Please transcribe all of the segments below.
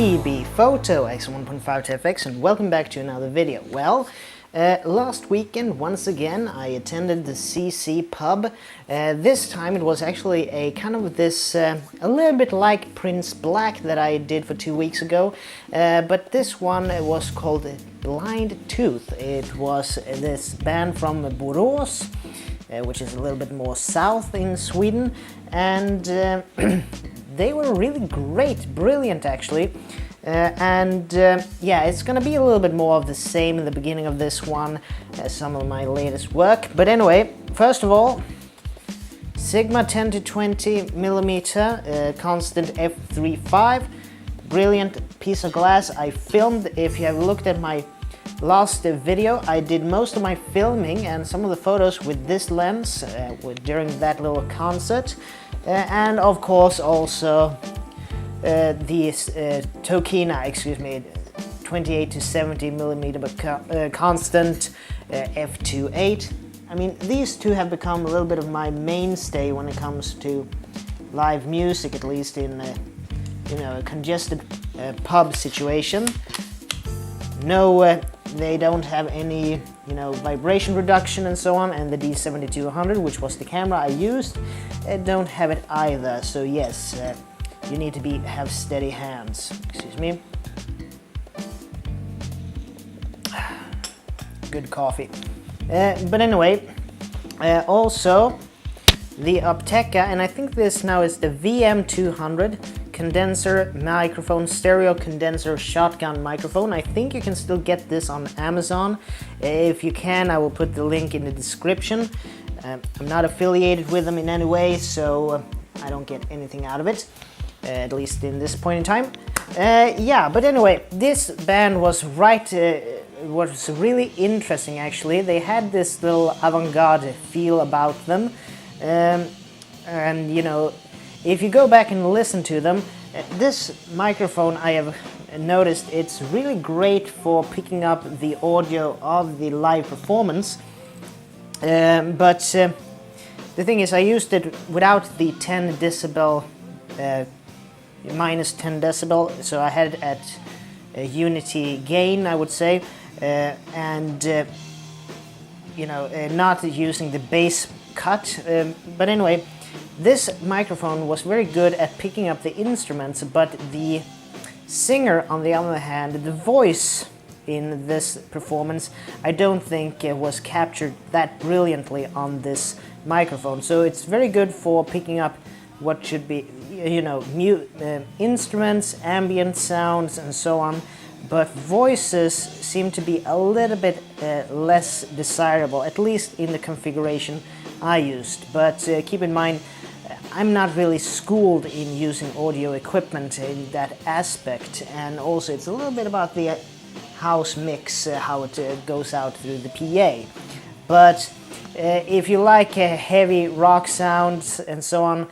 T.B.Photo X1.5 TFX, and welcome back to another video. Well, last weekend, once again, I attended the CC pub. This time it was actually a kind of this, a little bit like Prince Black that I did for 2 weeks ago, but this one was called Blind Tooth. It was this band from Borås, which is a little bit more south in Sweden, and they were really great, brilliant actually. Yeah, it's gonna be a little bit more of the same in the beginning of this one as some of my latest work. But anyway, first of all, Sigma 10 to 20 millimeter constant f3.5, brilliant piece of glass. I filmed, if you have looked at my last video, I did most of my filming and some of the photos with this lens during that little concert, and of course also the Tokina, 28 to 70 millimeter but constant f2.8. I mean, these two have become a little bit of my mainstay when it comes to live music, at least in a congested pub situation. No, they don't have any vibration reduction and so on, and the D7200, which was the camera I used, don't have it either. So yes, you need to have steady hands. Excuse me. Good coffee. But anyway, also the Opteka, and I think this now is the VM200 condenser microphone, stereo condenser shotgun microphone. I think you can still get this on Amazon. If you can, I will put the link in the description. I'm not affiliated with them in any way, so I don't get anything out of it. At least in this point in time. Yeah, but anyway, this band was was really interesting actually. They had this little avant-garde feel about them, and if you go back and listen to them, this microphone, I have noticed, it's really great for picking up the audio of the live performance, but the thing is, I used it without the 10 decibel minus 10 decibel, so I had it at unity gain, I would say, not using the bass cut. But anyway, this microphone was very good at picking up the instruments, but the singer, on the other hand, the voice in this performance, I don't think was captured that brilliantly on this microphone. So it's very good for picking up what should be, instruments, ambient sounds, and so on. But voices seem to be a little bit less desirable, at least in the configuration I used. But keep in mind, I'm not really schooled in using audio equipment in that aspect, and also it's a little bit about the house mix, how it goes out through the PA. But if you like heavy rock sounds and so on,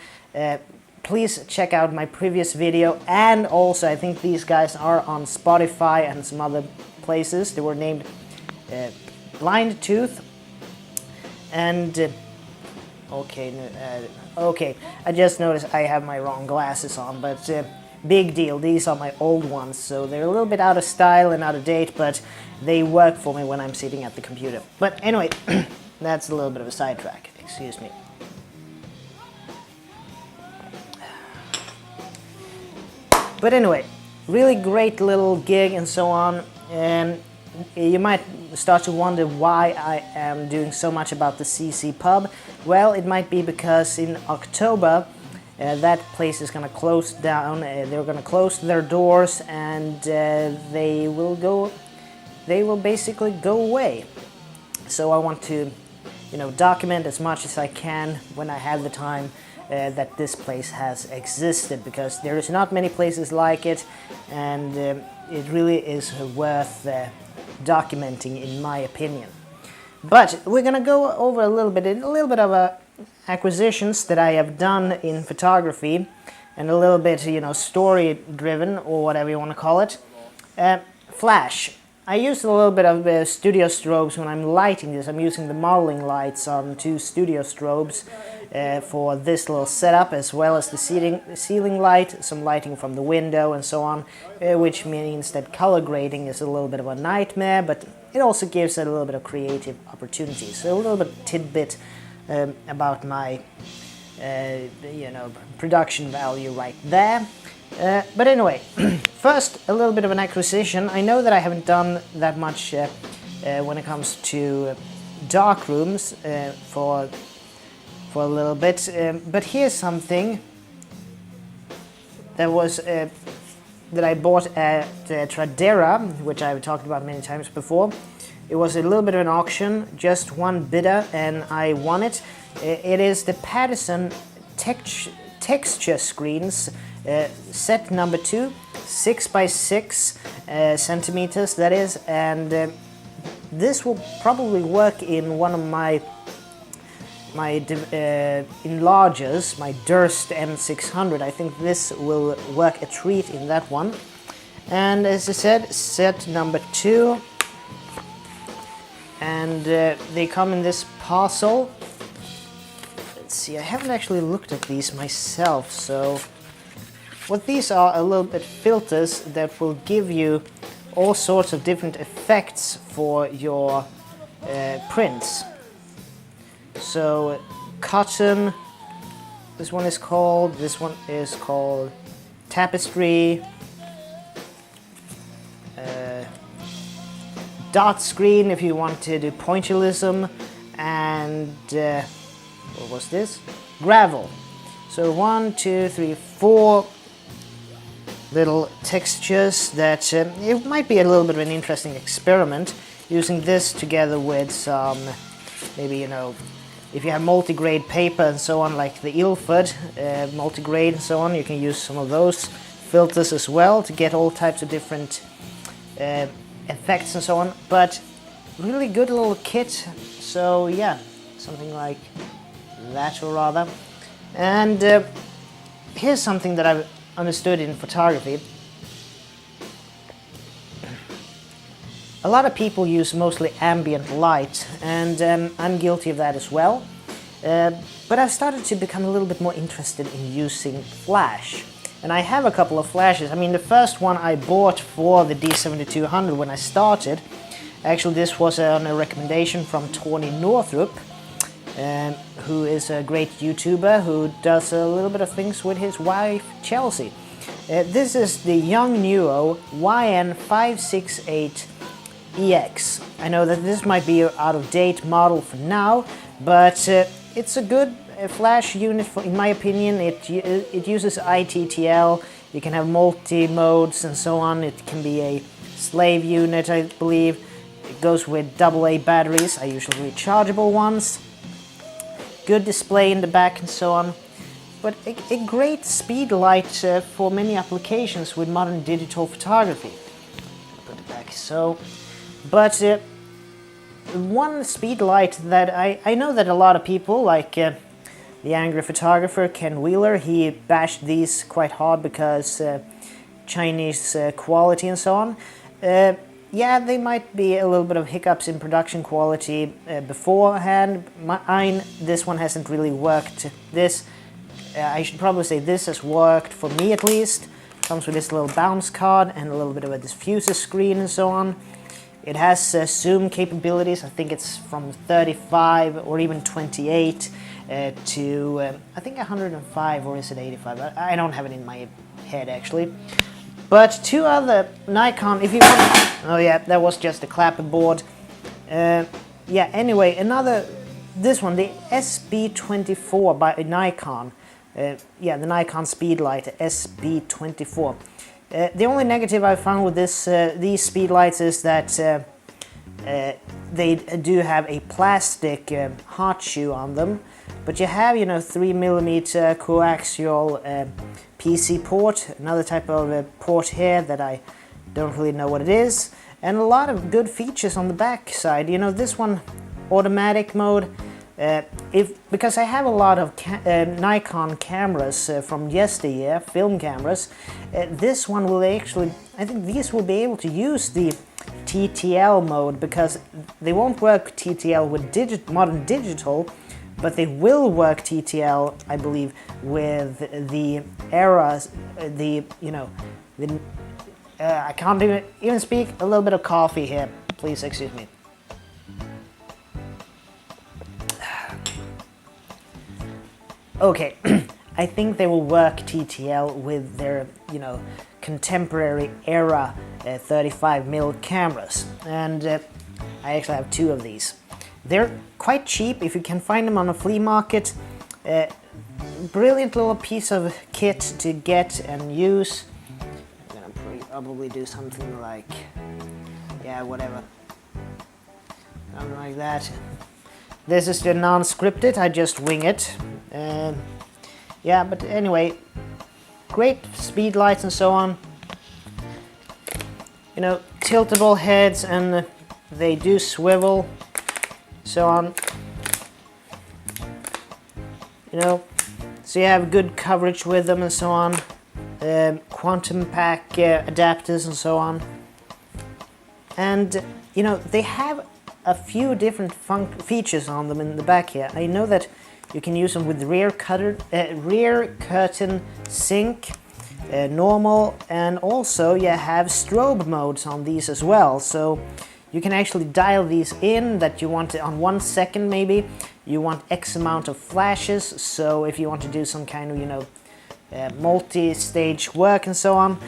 please check out my previous video, and also I think these guys are on Spotify and some other places. They were named Blind Tooth, and okay, I just noticed I have my wrong glasses on, but big deal, these are my old ones, so they're a little bit out of style and out of date, but they work for me when I'm sitting at the computer. But anyway, that's a little bit of a sidetrack, excuse me. But anyway, really great little gig and so on, and you might start to wonder why I am doing so much about the CC pub. Well, it might be because in October that place is going to close down. They're going to close their doors, and they will basically go away. So I want to document as much as I can when I have the time that this place has existed, because there is not many places like it, and it really is worth documenting, in my opinion. But we're gonna go over a little bit of acquisitions that I have done in photography, and a little bit story driven, or whatever you want to call it. Flash. I used a little bit of studio strobes when I'm lighting this. I'm using the modeling lights on 2 studio strobes, for this little setup, as well as the ceiling light, some lighting from the window and so on, which means that color grading is a little bit of a nightmare, but it also gives it a little bit of creative opportunities. So a little bit tidbit about my production value right there. But anyway, first a little bit of an acquisition. I know that I haven't done that much when it comes to dark rooms for a little bit, but here's something that was that I bought at Tradera, which I've talked about many times before. It was a little bit of an auction, just one bidder, and I won it. It is the Patterson texture screens, set number 2, 6 by 6 centimeters, that is, and this will probably work in one of my enlargers, my Durst M600. I think this will work a treat in that one. And as I said, set number 2, and they come in this parcel. Let's see, I haven't actually looked at these myself, so what these are a little bit filters that will give you all sorts of different effects for your prints. So cotton, this one is called tapestry, dot screen if you want to do pointillism, and what was this? Gravel. So 1, 2, 3, 4 little textures that it might be a little bit of an interesting experiment using this together with some, maybe, if you have multi-grade paper and so on, like the Ilford multi-grade and so on, you can use some of those filters as well to get all types of different effects and so on. But really good little kit, so yeah, something like that or rather. And here's something that I've understood in photography. A lot of people use mostly ambient light, and I'm guilty of that as well. But I've started to become a little bit more interested in using flash. And I have a couple of flashes. I mean, the first one I bought for the D7200 when I started, actually this was on a recommendation from Tony Northrup, who is a great YouTuber who does a little bit of things with his wife Chelsea. This is the Yongnuo YN568EX. I know that this might be an out-of-date model for now, but it's a good flash unit in my opinion. It uses ITTL, you can have multi-modes and so on. It can be a slave unit, I believe. It goes with AA batteries, I usually rechargeable ones. Good display in the back and so on. But a great Speedlight for many applications with modern digital photography. Put it back so. But one Speedlight that I know that a lot of people, like the angry photographer Ken Wheeler, he bashed these quite hard because Chinese quality and so on. Yeah, they might be a little bit of hiccups in production quality beforehand. This one hasn't really worked. I should probably say this has worked for me at least. Comes with this little bounce card and a little bit of a diffuser screen and so on. It has zoom capabilities. I think it's from 35 or even 28 to I think 105, or is it 85? I don't have it in my head actually. But two other Nikon, if you want. Oh yeah, that was just a clapperboard. Yeah. Anyway, this one, the SB24 by Nikon. Yeah, the Nikon Speedlight SB24. The only negative I found with these Speedlights is that they do have a plastic hot shoe on them, but you have 3mm coaxial PC port, another type of port here that I don't really know what it is, and a lot of good features on the back side. This one, automatic mode. Because I have a lot of Nikon cameras from yesteryear, film cameras, this one will actually, I think these will be able to use the TTL mode, because they won't work TTL with modern digital, but they will work TTL, I believe, with the eras, I can't even speak. A little bit of coffee here, please excuse me. Okay, I think they will work TTL with their, contemporary era 35mm cameras, and I actually have 2 of these. They're quite cheap if you can find them on a flea market. Brilliant little piece of kit to get and use. I'm gonna probably do something like, whatever, something like that. This is the non-scripted, I just wing it. But anyway, great speed lights and so on. Tiltable heads, and they do swivel, so on. So you have good coverage with them and so on. Quantum pack adapters and so on. And they have a few different features on them in the back here. I know that you can use them with rear curtain sync, normal, and also you have strobe modes on these as well. So you can actually dial these in that you want it on 1 second maybe. You want X amount of flashes, so if you want to do some kind of, multi-stage work and so on,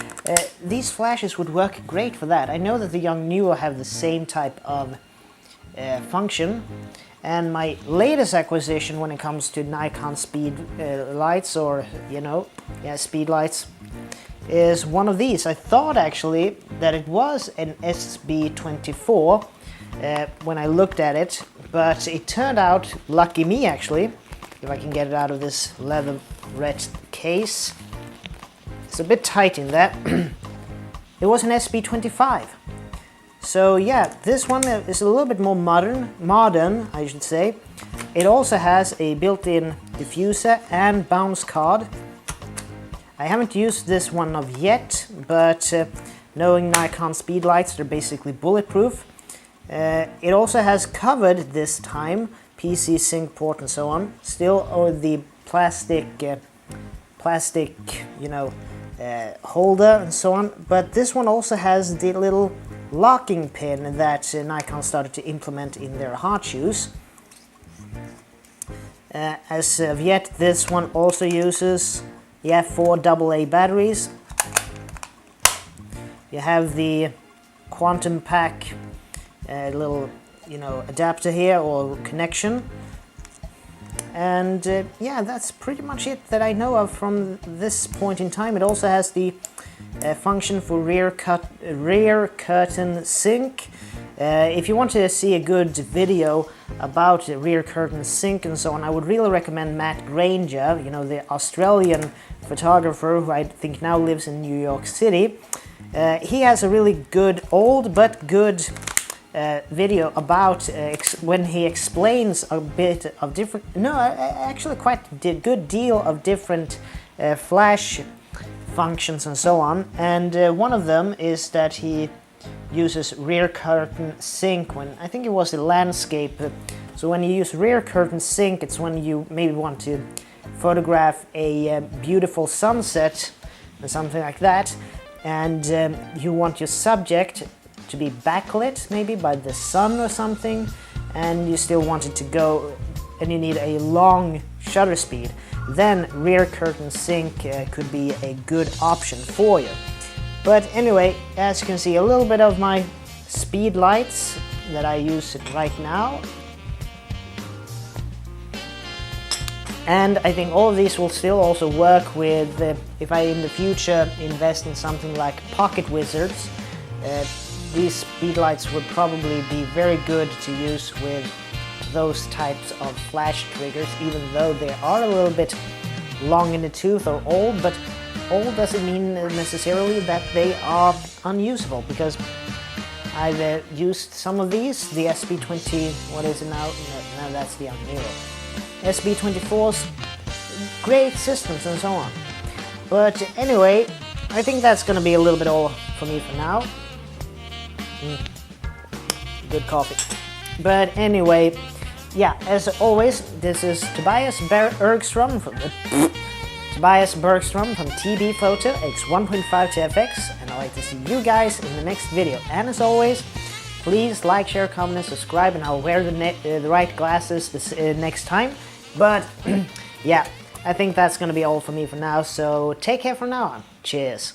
these flashes would work great for that. I know that the Yongnuo have the same type of function, and my latest acquisition when it comes to Nikon speed lights, or speed lights, is one of these. I thought actually that it was an SB24 when I looked at it, but it turned out, lucky me actually, if I can get it out of this leather red case. It's a bit tight in that. It was an SB25. So yeah, this one is a little bit more modern, I should say. It also has a built-in diffuser and bounce card. I haven't used this one of yet, but knowing Nikon speedlights, they're basically bulletproof. It also has covered this time PC sync port and so on. Still, or the plastic, holder and so on. But this one also has the little locking pin that Nikon started to implement in their hard shoes. As of yet, this one also uses 4 AA batteries. You have the quantum pack little adapter here, or connection, and that's pretty much it that I know of from this point in time. It also has the function for rear curtain sync. If you want to see a good video about rear curtain sync and so on, I would really recommend Matt Granger, the Australian photographer who I think now lives in New York City. He has a really good, old but good video about when he explains a bit of different, actually quite a good deal of different flash functions and so on, and one of them is that he uses rear curtain sync when, I think it was a landscape. So when you use rear curtain sync, it's when you maybe want to photograph a beautiful sunset or something like that, and you want your subject to be backlit maybe by the sun or something, and you still want it to go, and you need a long shutter speed, then rear curtain sync could be a good option for you. But anyway, as you can see, a little bit of my speed lights that I use right now. And I think all of these will still also work with, if I in the future invest in something like pocket wizards, these speed lights would probably be very good to use with those types of flash triggers, even though they are a little bit long in the tooth or old, but old doesn't mean necessarily that they are unusable, because I've used some of these, the SB20, what is it now? No, that's the Yongnuo. SB24s, great systems and so on. But anyway, I think that's gonna be a little bit all for me for now. Good coffee. But anyway, yeah, as always, this is Bergstrom from T.B.Photo X1.5 to FX, and I'd like to see you guys in the next video. And as always, please like, share, comment, and subscribe, and I'll wear the right glasses this next time. But yeah, I think that's gonna be all for me for now, so take care from now on. Cheers.